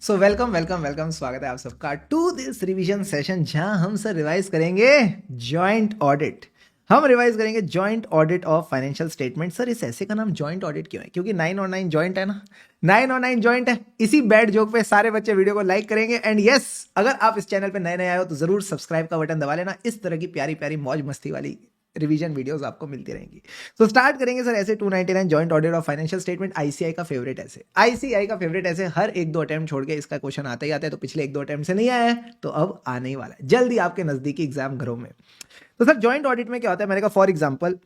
So welcome welcome welcome, स्वागत है आप सबका टू दिस रिवीजन सेशन जहां हम सर रिवाइज करेंगे जॉइंट ऑडिट। हम रिवाइज करेंगे joint audit of financial statement. Sir इस ऐसे का नाम जॉइंट ऑडिट क्यों है? क्योंकि 9 और 9 जॉइंट है ना, 9 और 9 जॉइंट है। इसी बैड जोक पे सारे बच्चे वीडियो को लाइक करेंगे। एंड यस, अगर आप इस चैनल पे नए नए आए हो तो जरूर सब्सक्राइब का बटन दबा लेना। इस तरह की प्यारी प्यारी मौज मस्ती वाली रिवीजन वीडियोस आपको मिलती रहेंगी। तो स्टार्ट करेंगे सर ऐसे 299 joint audit of financial statement. ICI का फेवरेट ऐसे, आईसीआई का फेवरेट ऐसे हर एक दो अटेम्प्ट छोड़ के इसका क्वेश्चन आता ही आता है। तो पिछले एक दो अटेम्प्ट से नहीं आया है तो अब आने ही वाला है जल्दी आपके नजदीकी एग्जाम घरों में। तो सर जॉइंट ऑडिट में क्या होता है, मैंने कहा फॉर एग्जांपल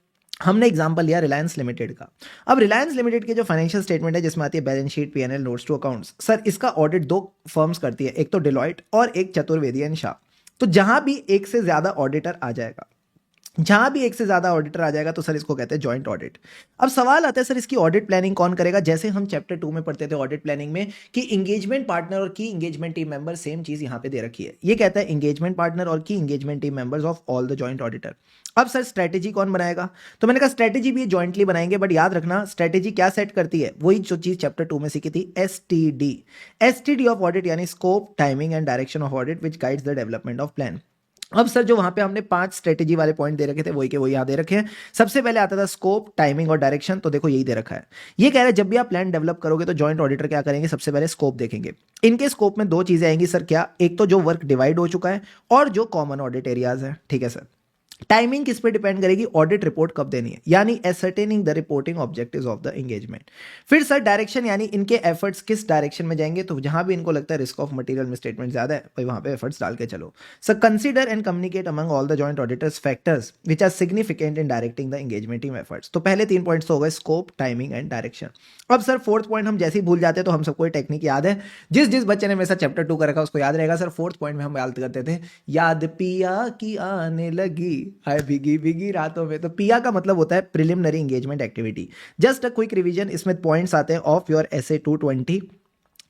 हमने एग्जांपल लिया रिलायंस लिमिटेड का। अब रिलायंस लिमिटेड के जो फाइनेंशियल स्टेटमेंट है जिसमें आती है balance sheet, PNL, notes to accounts, sir इसका ऑडिट दो फर्म्स करती है, एक तो डिलॉयट और एक चतुर्वेदी एंड शाह। तो जहां भी एक से ज्यादा ऑडिटर आ जाएगा, जहां भी एक से ज्यादा ऑडिटर आ जाएगा तो सर इसको कहते हैं जॉइंट ऑडिट। अब सवाल आता है सर इसकी ऑडिट प्लानिंग कौन करेगा? जैसे हम चैप्टर 2 में पढ़ते थे ऑडिट प्लानिंग में कि एंगेजमेंट पार्टनर और की एंगेजमेंट टीम मेंबर, सेम चीज यहां पे दे रखी है। ये कहता है एंगेजमेंट पार्टनर और की engagement team members of all the joint auditor. अब सर स्ट्रेटेजी कौन बनाएगा? तो मैंने कहा स्ट्रेटेजी भी जॉइंटली बनाएंगे, बट याद रखना स्ट्रेटेजी क्या सेट करती है? वही जो चीज चैप्टर 2 में सीखी थी, एसटीडी। एसटीडी ऑफ ऑडिट यानी scope, timing and direction of audit which guides the development of plan. अब सर जो वहां पे हमने 5 स्ट्रेटेजी वाले पॉइंट दे रखे थे वही के वही यहां दे रखे हैं। सबसे पहले आता था स्कोप, टाइमिंग और डायरेक्शन। तो देखो यही दे रखा है। ये कह रहा है जब भी आप प्लान डेवलप करोगे तो जॉइंट ऑडिटर क्या करेंगे? सबसे पहले स्कोप देखेंगे। इनके स्कोप में दो चीजें आएंगी सर, क्या? एक तो जो वर्क डिवाइड हो चुका है और जो कॉमन ऑडिट एरियाज है। ठीक है सर। टाइमिंग किस पे डिपेंड करेगी? ऑडिट रिपोर्ट कब देनी है, यानी ascertaining the reporting objectives of the engagement. फिर सर डायरेक्शन, यानी इनके एफर्ट्स किस डायरेक्शन में जाएंगे। तो जहां भी इनको लगता है रिस्क ऑफ मटेरियल मिसस्टेटमेंट ज्यादा है भाई वहां पे एफर्ट्स डाल के चलो। Sir consider and communicate among all the joint auditors factors which are significant in directing the engagement team efforts. तो पहले 3 पॉइंट्स हो गए, स्कोप, टाइमिंग एंड डायरेक्शन। अब सर फोर्थ पॉइंट हम जैसे ही भूल जाते हैं तो हम सबको टेक्निक याद है, जिस जिस बच्चे ने मेरे साथ चैप्टर 2 का रखा उसको याद रहेगा। सर फोर्थ पॉइंट में हम याद करते थे, याद पिया की आने लगी हाय भीगी भीगी रातों में। तो पिया का मतलब होता है preliminary engagement activity. Just a quick revision, इसमें पॉइंट्स आते हैं of your SA 220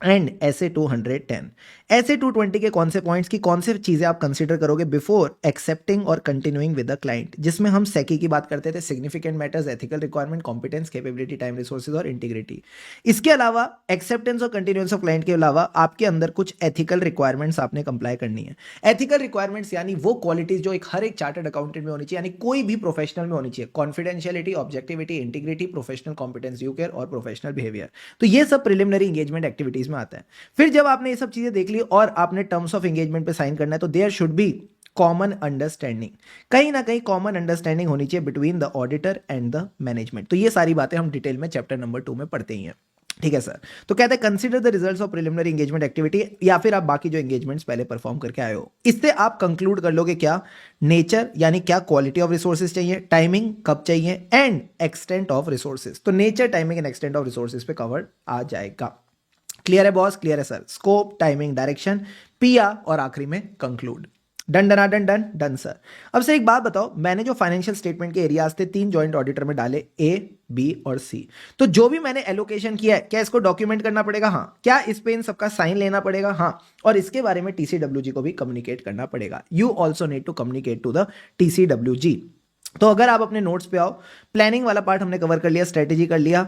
and SA 210। SA 220 के कौन से पॉइंट्स की कौन से चीजें आप कंसीडर करोगे बिफोर एक्सेप्टिंग और कंटिन्यूइंग विद द क्लाइंट, जिसमें हम सेकी की बात करते थे, significant matters, ethical requirement, competence, capability, time, resources और इंटीग्रिटी। इसके अलावा एक्सेप्टेंस और कंटिन्यूएंस ऑफ क्लाइंट के अलावा आपके अंदर कुछ एथिकल रिक्वायरमेंट्स आपने कंप्लाई करनी है। एथिकल रिक्वायरमेंट्स यानी वो क्वालिटीज जो एक हर एक चार्टर्ड अकाउंटेंट में होनी चाहिए, यानी कोई भी प्रोफेशनल में होनी चाहिए। Confidentiality, objectivity, integrity, professional competence, due care और प्रोफेशनल बिहेवियर। तो ये सब प्रिलिमिनरी एंगेजमेंट एक्टिविटीज में आता है। फिर जब आपने ये सब चीजें देख ली और आपने टर्म्स ऑफ एंगेजमेंट पे साइन करना है तो there should be common understanding. कहीं ना कहीं कॉमन अंडरस्टैंडिंग होनी चाहिए between the auditor and the management. तो ये सारी बातें हम डिटेल में चैप्टर नंबर 2 में पढ़ते ही हैं। ठीक है सर। तो कहते हैं consider the results of preliminary engagement activity, या फिर आप बाकी जो एंगेजमेंट्स पहले परफॉर्म करके आए हो, इससे आप कंक्लूड कर लोगे क्या? नेचर, यानी क्या क्वालिटी ऑफ रिसोर्सेज चाहिए, टाइमिंग कब चाहिए, एंड एक्सटेंट ऑफ रिसोर्सेज। तो nature, timing and extent of resources पे कवर आ जाएगा। क्लियर है बॉस? क्लियर है सर। स्कोप, टाइमिंग, डायरेक्शन, पिया और आखिरी में conclude. Done done done done done sir. अब से एक बात बताओ, मैंने जो फाइनेंशियल स्टेटमेंट के एरियाज थे 3 जॉइंट ऑडिटर में डाले, ए, बी और सी। तो जो भी मैंने एलोकेशन किया है क्या इसको डॉक्यूमेंट करना पड़ेगा? हाँ। क्या इस पे इन सबका साइन लेना पड़ेगा? हाँ। और इसके बारे में टीसीडब्ल्यूजी को भी कम्युनिकेट करना पड़ेगा। You also need to communicate to the TCWG. तो अगर आप अपने नोट्स पे आओ, प्लानिंग वाला पार्ट हमने कवर कर लिया, स्ट्रेटेजी कर लिया,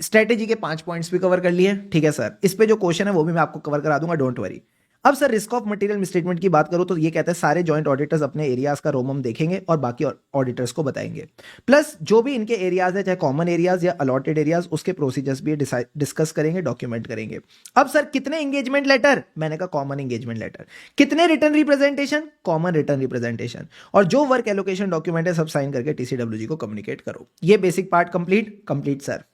स्ट्रेटेजी के 5 पॉइंट्स भी कवर कर लिए। ठीक है सर। इस पे जो क्वेश्चन है वो भी मैं आपको कवर करा दूंगा, डोंट वरी। अब sir risk of material misstatement की बात करूं तो ये कहता है सारे जॉइंट ऑडिटर्स अपने एरियाज का रोमम देखेंगे और बाकी ऑडिटर्स को बताएंगे। प्लस जो भी इनके एरियाज है, चाहे कॉमन एरियाज या अलॉटेड एरियाज, उसके प्रोसीजर्स भी डिस्कस करेंगे, डॉक्यूमेंट करेंगे। अब सर कितने एंगेजमेंट लेटर? मैंने कहा कॉमन एंगेजमेंट लेटर। कितने written representation? Common written representation. और जो वर्क एलोकेशन डॉक्यूमेंट है सब साइन करके टीसीडब्ल्यूजी को कम्युनिकेट करो। ये बेसिक पार्ट कंप्लीट सर।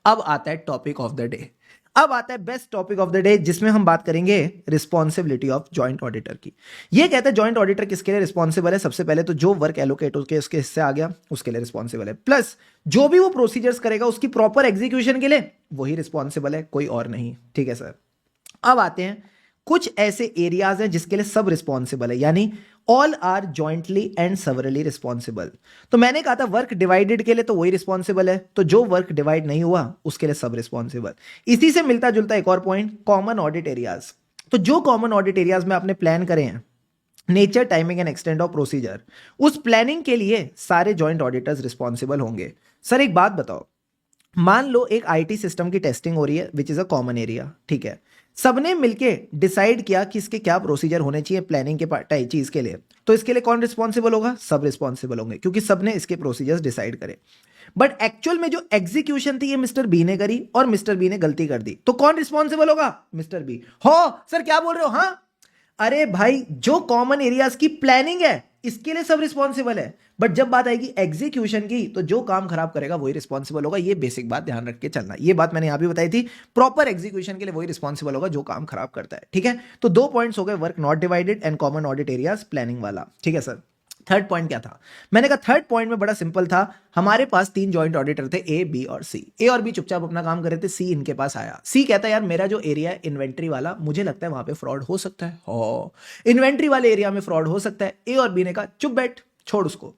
अब आता है टॉपिक ऑफ द डे। अब आता है best topic of the day, जिसमें हम बात करेंगे रिस्पॉन्सिबिलिटी ऑफ जॉइंट ऑडिटर की। ये कहता है जॉइंट ऑडिटर किसके लिए रिस्पॉन्सिबल है? सबसे पहले तो जो वर्क एलोकेट होकर उसके हिस्से आ गया उसके लिए रिस्पॉन्सिबल है, प्लस जो भी वो प्रोसीजर्स करेगा उसकी प्रॉपर एग्जीक्यूशन के लिए वही रिस्पॉन्सिबल है, कोई और नहीं। ठीक है सर। अब आते हैं कुछ ऐसे एरियाज हैं जिसके लिए सब रिस्पॉन्सिबल है, यानी all are jointly and severally responsible. तो मैंने कहा था वर्क डिवाइडेड के लिए तो वही रिस्पॉन्सिबल है, तो जो वर्क डिवाइड नहीं हुआ उसके लिए सब रिस्पॉन्सिबल। इसी से मिलता जुलता एक और पॉइंट, कॉमन ऑडिट एरियाज। तो जो कॉमन ऑडिट एरियाज में आपने प्लान करे हैं, nature, timing and extent of procedure, उस प्लानिंग के लिए सारे जॉइंट ऑडिटर्स रिस्पॉन्सिबल होंगे। सर एक बात बताओ, मान लो एक आईटी सिस्टम की टेस्टिंग हो रही है which is a common area. ठीक है। सबने मिलके डिसाइड किया कि इसके क्या प्रोसीजर होने चाहिए प्लानिंग के चीज के लिए, तो इसके लिए कौन रिस्पॉन्सिबल होगा? सब रिस्पॉन्सिबल होंगे, क्योंकि सबने इसके प्रोसीजर्स डिसाइड करे। बट एक्चुअल में जो एग्जीक्यूशन थी ये मिस्टर बी ने करी और मिस्टर बी ने गलती कर दी, तो कौन रिस्पॉन्सिबल होगा? Mister B. हो सर क्या बोल रहे हो? हाँ, अरे भाई जो कॉमन एरियाज की प्लानिंग है इसके लिए सब रिस्पॉन्सिबल है, बट जब बात आएगी एग्जीक्यूशन की तो जो काम खराब करेगा वही रिस्पॉन्सिबल होगा। ये बेसिक बात ध्यान रख के चलना, ये बात मैंने यहां भी बताई थी। प्रॉपर एग्जीक्यूशन के लिए वही रिस्पॉन्सिबल होगा जो काम खराब करता है। ठीक है, तो 2 पॉइंट्स हो गए, work not divided and common audit areas planning वाला। ठीक है सर, थर्ड पॉइंट क्या था? मैंने कहा थर्ड पॉइंट में बड़ा सिंपल था, हमारे पास 3 जॉइंट ऑडिटर थे, ए बी और सी। ए और बी चुपचाप अपना काम कर रहे थे, सी इनके पास आया। सी कहता है यार मेरा जो एरिया है इन्वेंट्री वाला, मुझे लगता है वहां पे फ्रॉड हो सकता है। हो, इन्वेंट्री वाले एरिया में फ्रॉड हो सकता है। ए और बी ने कहा चुप बैठ, छोड़ उसको।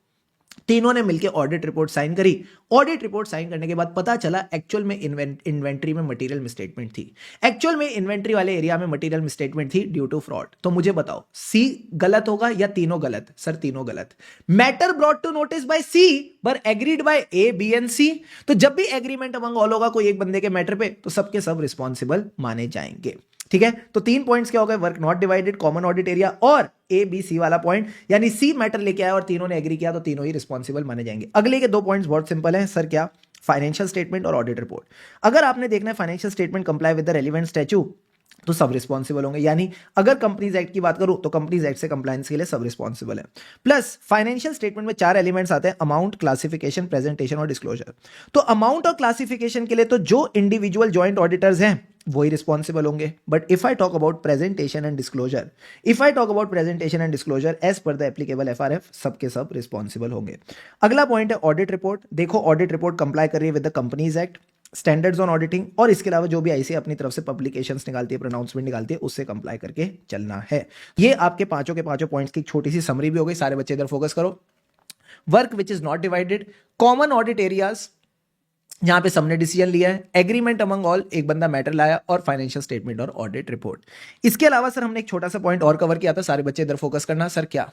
तीनों ने मिलकर ऑडिट रिपोर्ट साइन करी। ऑडिट रिपोर्ट साइन करने के बाद पता चला एक्चुअल में इन्वेंट्री में मटेरियल मिसस्टेटमेंट थी। एक्चुअल में इन्वेंट्री वाले एरिया में मटेरियल मिसस्टेटमेंट थी ड्यू टू फ्रॉड। तो मुझे बताओ सी गलत होगा या तीनों गलत? सर तीनों गलत। Matter brought to notice by C पर agreed by A B and C. तो जब भी एग्रीमेंट अमंग ऑल होगा कोई एक बंदे के मैटर पे, तो सबके सब रिस्पॉन्सिबल माने जाएंगे। ठीक है, तो 3 पॉइंट्स क्या हो गए? Work not divided, common audit area और ए बी सी वाला पॉइंट, यानी सी मैटर लेके आया और तीनों ने एग्री किया तो तीनों ही रिस्पॉन्सिबल माने जाएंगे। अगले के 2 पॉइंट्स बहुत सिंपल हैं सर, क्या? फाइनेंशियल स्टेटमेंट और ऑडिट रिपोर्ट। अगर आपने देखना है financial statement comply with the relevant statue तो सब रिस्पॉन्सिबल होंगे, यानी अगर कंपनीज एक्ट की बात करूं तो कंपनीज एक्ट से कंप्लायंस के लिए सब रिस्पॉन्सिबल है। प्लस फाइनेंशियल स्टेटमेंट में 4 एलिमेंट्स आते हैं, अमाउंट, क्लासिफिकेशन, प्रेजेंटेशन और डिस्क्लोजर। तो अमाउंट और क्लासिफिकेशन के लिए तो जो इंडिविजुअल जॉइंट ऑडिटर्स हैं वही रिस्पॉन्सिबल होंगे। But if I talk about presentation and disclosure, as per the applicable FRF, सबके सब रिस्पॉन्सिबल होंगे। अगला पॉइंट है ऑडिट रिपोर्ट। देखो ऑडिट रिपोर्ट कंप्लाई कर रही है with the companies act, standards on auditing, और इसके अलावा जो भी आईसी अपनी तरफ से पब्लिकेशंस निकालती है, प्रोनाउंसमेंट निकालती है, उससे कंप्लाई करके चलना है। ये आपके पांचों के पांचों पॉइंट्स की छोटी सी समरी भी हो गई। सारे बच्चे इधर फोकस करो। Work which is not divided, common audit areas यहां पे सबने डिसीजन लिया है, एग्रीमेंट अमंग ऑल एक बंदा मैटर लाया, और फाइनेंशियल स्टेटमेंट और ऑडिट रिपोर्ट। इसके अलावा सर हमने एक छोटा सा पॉइंट और कवर किया था, सारे बच्चे इधर फोकस करना। सर क्या?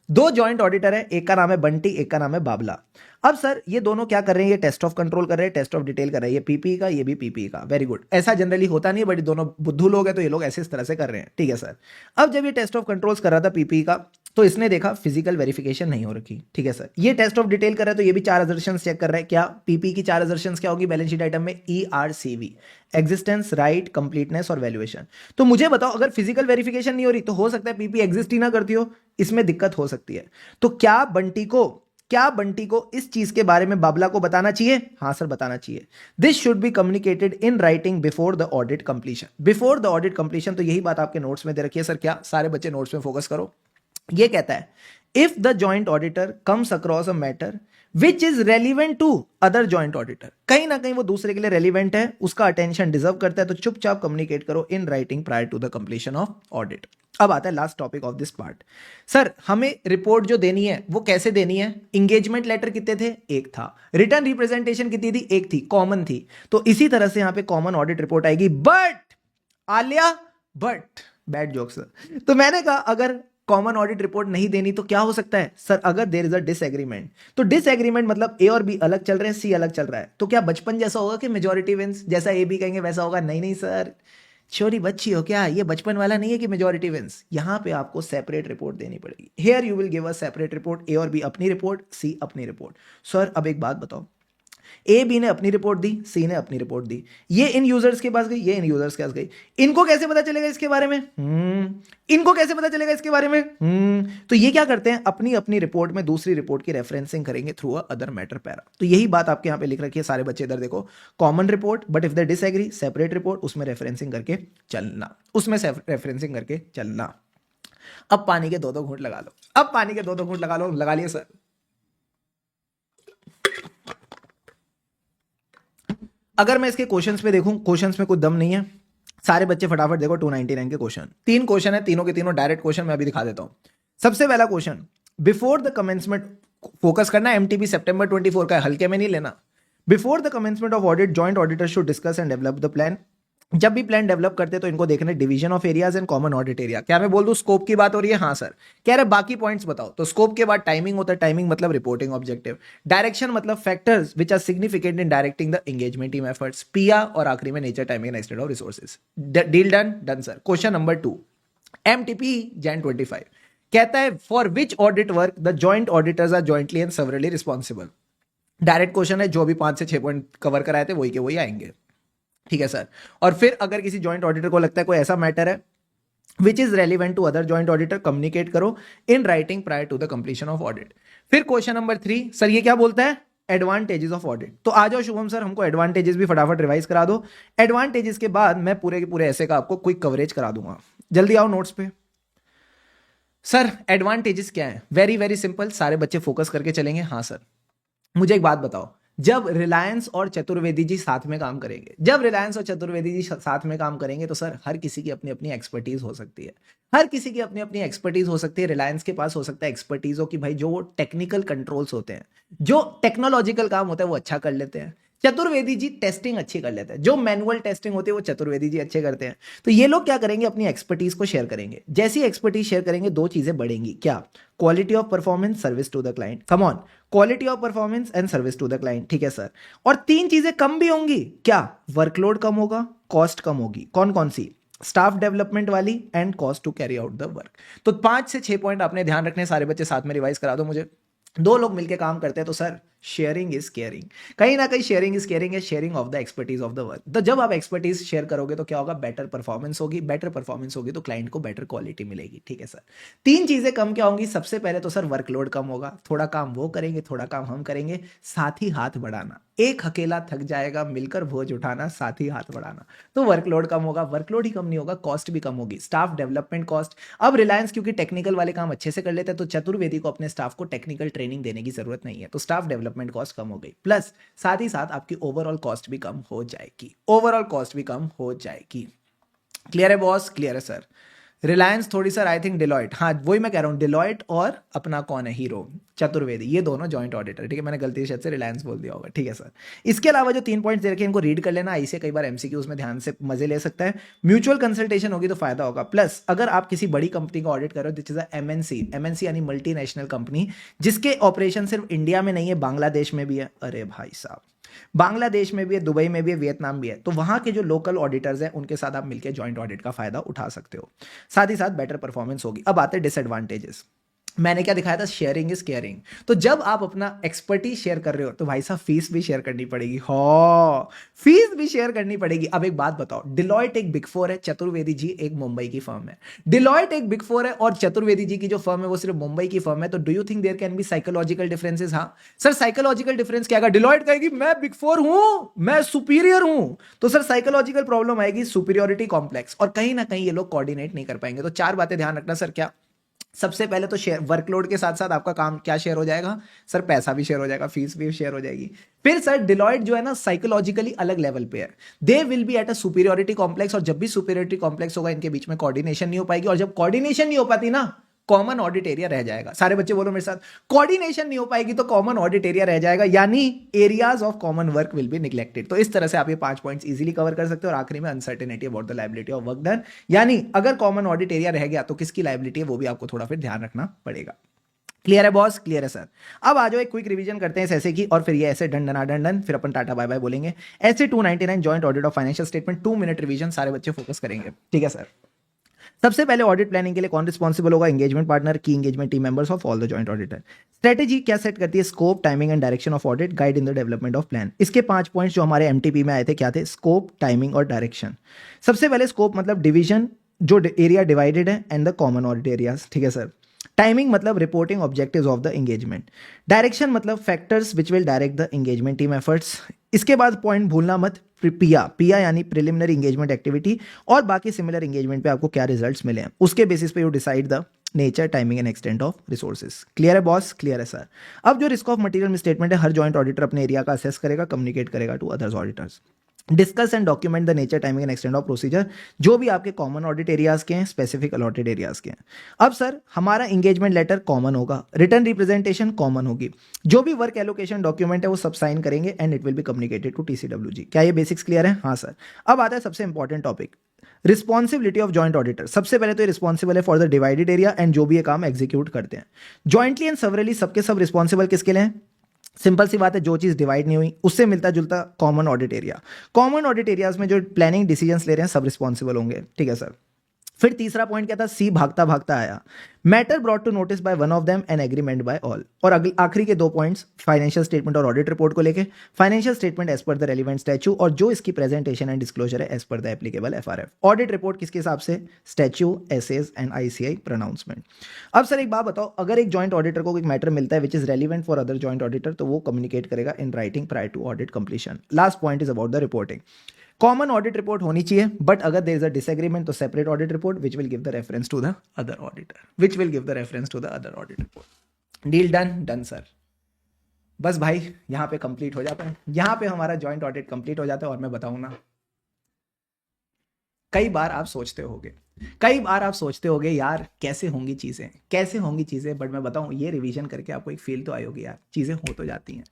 2 जॉइंट ऑडिटर है, एक का नाम है बंटी, एक का नाम है बाबला। अब सर ये दोनों क्या कर रहे हैं? ये टेस्ट ऑफ कंट्रोल कर रहे हैं, टेस्ट ऑफ डिटेल कर रहे हैं। ये पीपी का, ये भी पीपी का। Very good. ऐसा जनरली होता नहीं है, बट दोनों बुद्धू लोग हैं तो ये लोग ऐसे इस तरह से कर रहे हैं। ठीक है सर। अब जब ये टेस्ट ऑफ कंट्रोल्स कर रहा था पीपी का, तो इसने देखा फिजिकल वेरिफिकेशन नहीं हो रखी। ठीक है सर। ये टेस्ट ऑफ डिटेल कर रहा है तो ये भी 4 असर्शंस चेक कर रहा है। क्या पीपी की 4 असर्शंस क्या होगी बैलेंस शीट आइटम में? ERCV, एग्जिस्टेंस, राइट, कंप्लीटनेस और वैल्यूएशन। तो मुझे बताओ अगर फिजिकल वेरिफिकेशन नहीं हो रही तो हो सकता है पीपी एग्जिस्ट ही ना करती हो, इसमें दिक्कत हो सकती है। तो क्या बंटी को इस चीज के बारे में बाबला को बताना चाहिए? हाँ सर बताना चाहिए। This should be communicated in writing before the audit completion. Before the audit completion, तो यही बात आपके नोट्स में दे रखी है सर। क्या? सारे बच्चे नोट्स में फोकस करो। ये कहता है if the joint auditor comes across a matter which is relevant to other joint auditor, कहीं ना कहीं वो दूसरे के लिए रेलिवेंट है, उसका अटेंशन डिजर्व करता है, तो चुपचाप कम्युनिकेट करो in writing prior to the completion of audit. अब आता है last topic of this part. Sir हमें रिपोर्ट जो देनी है वो कैसे देनी है? इंगेजमेंट लेटर कितने थे? 1 था। रिटर्न रिप्रेजेंटेशन कितनी थी? 1 थी, कॉमन थी। तो इसी तरह से यहां पे कॉमन ऑडिट रिपोर्ट आएगी। But Alia bad joke sir. तो मैंने कहा अगर कॉमन ऑडिट रिपोर्ट नहीं देनी तो क्या हो सकता है? सर अगर देयर इज अ डिसएग्रीमेंट, तो डिसएग्रीमेंट मतलब ए और बी अलग चल रहे हैं, सी अलग चल रहा है, तो क्या बचपन जैसा होगा कि मेजॉरिटी विंस, जैसा ए बी कहेंगे वैसा होगा? नहीं नहीं सर, छोरी बच्ची हो क्या? ये बचपन वाला नहीं है कि मेजॉरिटी विंस। यहां पे आपको सेपरेट रिपोर्ट देनी पड़ेगी। Here you will give a separate report, A और बी अपनी रिपोर्ट, सी अपनी रिपोर्ट। सर अब एक बात बताओ, ए बी ने अपनी रिपोर्ट दी, सी ने अपनी रिपोर्ट दी, ये इन यूजर्स के पास गई, ये इन यूजर्स के पास गई, इनको कैसे पता चलेगा इसके बारे में? इनको कैसे पता चलेगा इसके बारे में? तो ये क्या करते हैं, अपनी अपनी रिपोर्ट में दूसरी रिपोर्ट की रेफरेंसिंग करेंगे through a other matter para. तो यही बात आपके यहां पे लिख रखी है, सारे बच्चे इधर देखो। Common report, but if they disagree, separate report, उसमें रेफरेंसिंग करके चलना, अब पानी के 2-2 घूंट लगा लो, लगा लिए सर। अगर मैं इसके क्वेश्चंस पे देखूं, क्वेश्चंस में कुछ दम नहीं है। सारे बच्चे फटाफट देखो 299 के क्वेश्चन। 3 क्वेश्चन है, तीनों के तीनों डायरेक्ट क्वेश्चन मैं अभी दिखा देता हूं। सबसे पहला question, before the commencement, focus करना, एमटीबी सितंबर 24 का है, हल्के में नहीं लेना। Before the commencement of audit, joint auditor should discuss and develop the plan जब भी प्लान डेवलप करते हैं तो इनको देखना division of areas and common audit area. क्या मैं बोल दूं स्कोप की बात हो रही है? हाँ सर। कह रहे बाकी पॉइंट्स बताओ, तो स्कोप के बाद टाइमिंग होता है, टाइमिंग मतलब रिपोर्टिंग ऑब्जेक्टिव, डायरेक्शन मतलब factors which are significant in directing the engagement team efforts, पिया, और आखिरी में nature, timing and extent of resources. Deal done? Done sir. Question number 2, MTP Jan 25 कहता है for which audit work the joint auditors are jointly and severally responsible. Direct question है, जो भी 5 से 6 पॉइंट कवर कराए थे वही के वही आएंगे, ठीक है सर। और फिर अगर किसी जॉइंट ऑडिटर को लगता है कोई ऐसा मैटर है which is relevant to other joint auditor, communicate करो in writing prior to the completion of audit. फिर क्वेश्चन नंबर 3 सर ये क्या बोलता है? Advantages of audit. तो आ जाओ शुभम सर, हमको एडवांटेजेस भी फटाफट रिवाइज करा दो। एडवांटेजेस के बाद मैं पूरे के पूरे ऐसे का आपको क्विक कवरेज करा दूंगा। जल्दी आओ नोट्स पे। सर एडवांटेजेस क्या है? वेरी वेरी सिंपल, सारे बच्चे फोकस करके चलेंगे। हाँ सर, मुझे एक बात बताओ, जब रिलायंस और चतुर्वेदी जी साथ में काम करेंगे, जब रिलायंस और चतुर्वेदी जी साथ में काम करेंगे तो सर हर किसी की अपनी अपनी एक्सपर्टीज हो सकती है, हर किसी की अपनी अपनी एक्सपर्टीज हो सकती है। रिलायंस के पास हो सकता है एक्सपर्टीज हो कि भाई जो टेक्निकल कंट्रोल्स होते हैं, जो टेक्नोलॉजिकल काम होता है वो अच्छा कर लेते हैं। चतुर्वेदी जी टेस्टिंग अच्छी कर लेते हैं, जो मैनुअल टेस्टिंग होती है वो चतुर्वेदी जी अच्छे करते हैं। तो ये लोग क्या करेंगे? अपनी एक्सपर्टीज को शेयर करेंगे। जैसी एक्सपर्टीज शेयर करेंगे दो चीजें बढ़ेंगी, क्या? Quality of performance, service to the client. Come on, quality of performance and service to the client, ठीक है सर। और 3 चीजें कम भी होंगी, क्या? वर्कलोड कम होगा, कॉस्ट कम होगी। कौन कौन सी? स्टाफ डेवलपमेंट वाली and cost to carry out the work. तो 5 से 6 पॉइंट आपने ध्यान रखने, सारे बच्चे साथ में रिवाइज करा दो मुझे। 2 लोग मिलकर काम करते हैं तो सर शेयरिंग इज केयरिंग, कहीं ना कहीं शेयरिंग इज केयरिंग है, sharing of the expertise of the work. तो जब आप एक्सपर्टीज शेयर करोगे तो क्या होगा? बेटर परफॉर्मेंस होगी, बेटर परफॉर्मेंस होगी तो क्लाइंट को बेटर क्वालिटी मिलेगी, ठीक है सर। 3 चीजें कम क्या होंगी? सबसे पहले तो सर वर्कलोड कम होगा, थोड़ा काम वो करेंगे, थोड़ा काम हम करेंगे, साथ ही हाथ बढ़ाना। एक अकेला थक जाएगा, मिलकर बोझ उठाना, साथ ही हाथ बढ़ाना। तो वर्कलोड कम होगा, वर्कलोड ही कम नहीं होगा, कॉस्ट भी कम होगी, स्टाफ डेवलपमेंट कॉस्ट। अब रिलायंस क्योंकि टेक्निकल वाले काम अच्छे से कर लेते हैं तो चतुर्वेदी को अपने स्टाफ को टेक्निकल ट्रेनिंग देने की जरूरत नहीं है, तो स्टाफ डेवलपमेंट कॉस्ट कम हो गई, प्लस साथ ही साथ आपकी ओवरऑल कॉस्ट भी कम हो जाएगी, ओवरऑल कॉस्ट भी कम हो जाएगी। क्लियर है बॉस? क्लियर है सर। रिलायंस थोड़ी सर आई थिंक डिलॉयट, हाँ वही मैं कह रहा हूँ, डिलॉयट और अपना कौन है हीरो चतुर्वेदी, ये दोनों जॉइंट ऑडिटर, ठीक है। मैंने गलती से रिलायंस बोल दिया होगा, ठीक है सर। इसके अलावा जो 3 पॉइंट्स दे रखे हैं इनको रीड कर लेना, ऐसे कई बार एमसीक्यूज में ध्यान से मजे ले सकता है। म्यूचुअल कंसल्टेशन होगी तो फायदा होगा, प्लस अगर आप किसी बड़ी कंपनी का ऑडिट कर रहे हो दिस इज एमएनसी, एमएनसी यानी मल्टीनेशनल कंपनी, जिसके ऑपरेशन सिर्फ इंडिया में नहीं है, बांग्लादेश में भी है। अरे भाई साहब, बांग्लादेश में भी है, दुबई में भी है, वियतनाम भी है। तो वहां के जो लोकल ऑडिटर्स हैं उनके साथ आप मिलकर जॉइंट ऑडिट का फायदा उठा सकते हो, साथ ही साथ बेटर परफॉर्मेंस होगी। अब आते हैं डिसएडवांटेजेस। मैंने क्या दिखाया था? Sharing is caring. तो जब आप अपना एक्सपर्टीज शेयर कर रहे हो तो भाई साहब फीस भी शेयर करनी पड़ेगी, हो फीस भी शेयर करनी पड़ेगी। अब एक बात बताओ, डिलॉयट एक बिग 4 है, चतुर्वेदी जी एक मुंबई की फर्म है। डिलॉयट एक बिग 4 है और चतुर्वेदी जी की जो फर्म है वो सिर्फ मुंबई की फर्म है। तो do you think there can be psychological differences? हाँ सर, साइकोलॉजिकल डिफरेंस क्या? डिलॉयट कहेगी मैं बिग 4 हूं, मैं सुपीरियर हूं, तो सर साइकोलॉजिकल प्रॉब्लम आएगी, सुपीरियोरिटी कॉम्प्लेक्स, और कहीं ना कहीं ये लोग कोऑर्डिनेट नहीं कर पाएंगे। तो 4 बातें ध्यान रखना सर। क्या? सबसे पहले तो शेयर, वर्कलोड के साथ साथ आपका काम क्या शेयर हो जाएगा? सर पैसा भी शेयर हो जाएगा, फीस भी शेयर हो जाएगी। फिर सर डिलॉयट जो है ना साइकोलॉजिकली अलग लेवल पे है, they will be at a superiority complex, और जब भी सुपीरियोरिटी कॉम्प्लेक्स होगा इनके बीच में कोऑर्डिनेशन नहीं हो पाएगी, और जब कोऑर्डिनेशन नहीं हो पाती ना कॉमन ऑडिट एरिया रह जाएगा। सारे बच्चे बोलो मेरे साथ, कोऑर्डिनेशन नहीं हो पाएगी तो कॉमन ऑडिट एरिया रह जाएगा, यानी areas of common work will be neglected. तो इस तरह से आप ये 5 पॉइंट्स इजीली कवर कर सकते हो। और आखिरी में uncertainty about the liability of work done, यानी अगर कॉमन ऑडिट एरिया रह गया तो किसकी लायबिलिटी है वो भी आपको थोड़ा फिर ध्यान रखना पड़ेगा। क्लियर है बॉस? क्लियर है सर। अब आ जाओ एक क्विक रिवीजन करते हैं इस ऐसे की, और फिर ये ऐसे डन डन डन, फिर अपन टाटा बाय बाय बोलेंगे। ऐसे 299 joint audit of financial statement, 2 minute revision, सारे बच्चे फोकस करेंगे, ठीक है सर। सबसे पहले ऑडिट प्लानिंग के लिए कौन रिस्पॉन्सिबल होगा? एंगेजमेंट पार्टनर, की engagement team members of all the joint auditor. Strategy क्या सेट करती है? Scope, timing and direction of audit, guide in the development of plan. इसके 5 पॉइंट्स जो हमारे एमटीपी में आए थे क्या थे? स्कोप, टाइमिंग और डायरेक्शन। सबसे पहले स्कोप मतलब डिवीजन, जो एरिया डिवाइडेड है, and the common audit areas, ठीक है सर। टाइमिंग मतलब reporting objectives of the engagement. Direction मतलब factors which will direct the engagement team efforts. इसके बाद पॉइंट भूलना मत, पिया, पिया यानी प्रिलिमिनरी एंगेजमेंट एक्टिविटी, और बाकी सिमिलर एंगेजमेंट पे आपको क्या रिजल्ट्स मिले हैं उसके बेसिस पे you decide the nature, timing and extent of resources. Clear है बॉस? क्लियर है सर। अब जो रिस्क ऑफ मटेरियल स्टेटमेंट है, हर जॉइंट ऑडिटर अपने एरिया का असेस करेगा, कम्युनिकेट करेगा to others auditors. Discuss and document the nature, timing and extend of procedure, जो भी आपके कॉमन ऑडिट एरियाज के हैं, स्पेसिफिक अलॉटेड एरियाज के हैं। अब सर हमारा इंगेजमेंट लेटर कॉमन होगा, रिटर्न रिप्रेजेंटेशन कॉमन होगी, जो भी वर्क एलोकेशन डॉक्यूमेंट है वो सब साइन करेंगे and it will be communicated to TCWG. क्या ये बेसिक्स क्लियर है? हाँ सर। अब आता है सबसे important topic, responsibility of joint auditor. सबसे पहले तो ये रिस्पॉन्सिबल है for the divided area and जो भी ये काम एग्जीक्यूट करते हैं जॉइंटली एंड सेवरली, सबके सब रिस्पॉन्सिबल किसके लिए हैं? सिंपल सी बात है, जो चीज डिवाइड नहीं हुई उससे मिलता जुलता common audit area. Common audit areas में जो प्लानिंग डिसीजंस ले रहे हैं सब रिस्पॉन्सिबल होंगे, ठीक है सर। फिर तीसरा पॉइंट क्या था? सी भागता भागता आया, matter brought to notice by one of them and agreement by all. और आखिरी के दो पॉइंट्स, फाइनेंशियल स्टेटमेंट और ऑडिट रिपोर्ट को लेके, financial statement as per the relevant statute और जो इसकी प्रेजेंटेशन एंड डिस्क्लोजर है as per the applicable FRF. Audit report किसके हिसाब से? Statute, SAs and ICAI pronouncement. अब सर एक बात बताओ, अगर एक जॉइंट ऑडिटर को एक मैटर मिलता है which is relevant for other joint auditor, तो वो कम्युनिकेट करेगा in writing prior to audit completion. Last point is about the reporting. Common audit report होनी चाहिए, बट अगर देयर इज अ डिसएग्रीमेंट तो separate audit report which will give the reference to the other auditor, which will give the reference to the other audit report. Deal done? Done sir. बस भाई यहां पे complete हो जाता है, यहां पे हमारा जॉइंट ऑडिट कंप्लीट हो जाता है। और मैं बताऊं ना, कई बार आप सोचते होगे यार कैसे होंगी चीजें, बट मैं बताऊं ये रिवीजन करके आपको एक फील तो आई होगी यार, चीजें हो तो जाती हैं,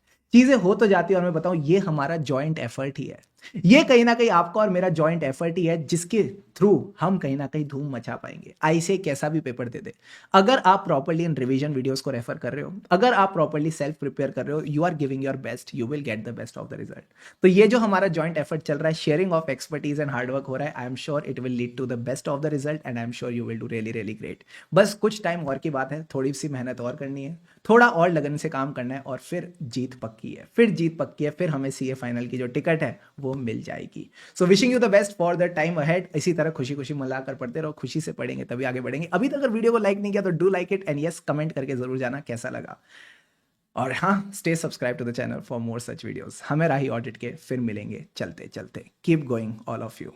और मैं बताऊं ये हमारा जॉइंट एफर्ट ही है, ये कहीं ना कहीं आपका और मेरा जॉइंट एफर्ट ही है जिसके थ्रू हम कहीं ना कहीं धूम मचा पाएंगे। आईसीआई कैसा भी पेपर दे दे, अगर आप प्रॉपर्ली इन रिवीजन वीडियोस को रेफर कर रहे हो, अगर आप प्रॉपर्ली सेल्फ प्रिपेयर कर रहे हो, you are giving your best, you will get the best of the result. तो ये जो हमारा जॉइंट एफर्ट चल रहा है, sharing of expertise and hard work हो रहा है, I am sure it will lead to the best of the result and I am sure you will do really really great. बस कुछ टाइम और की बात है, थोड़ी सी मेहनत और करनी है, थोड़ा और लगन से काम करना है और फिर जीत पक्की है, फिर हमें सीए फाइनल की जो टिकट है वो मिल जाएगी। So wishing you the best for the time ahead. इसी तरह खुशी खुशी मिलाकर पढ़ते रहो, खुशी से पढ़ेंगे तभी आगे बढ़ेंगे। अभी तक अगर वीडियो को लाइक नहीं किया तो do like it and yes comment करके जरूर जाना कैसा लगा। और हाँ, stay subscribe to the channel for more such videos. हमें राही ऑडिट के फिर मिलेंगे चलते चलते। Keep going all of you.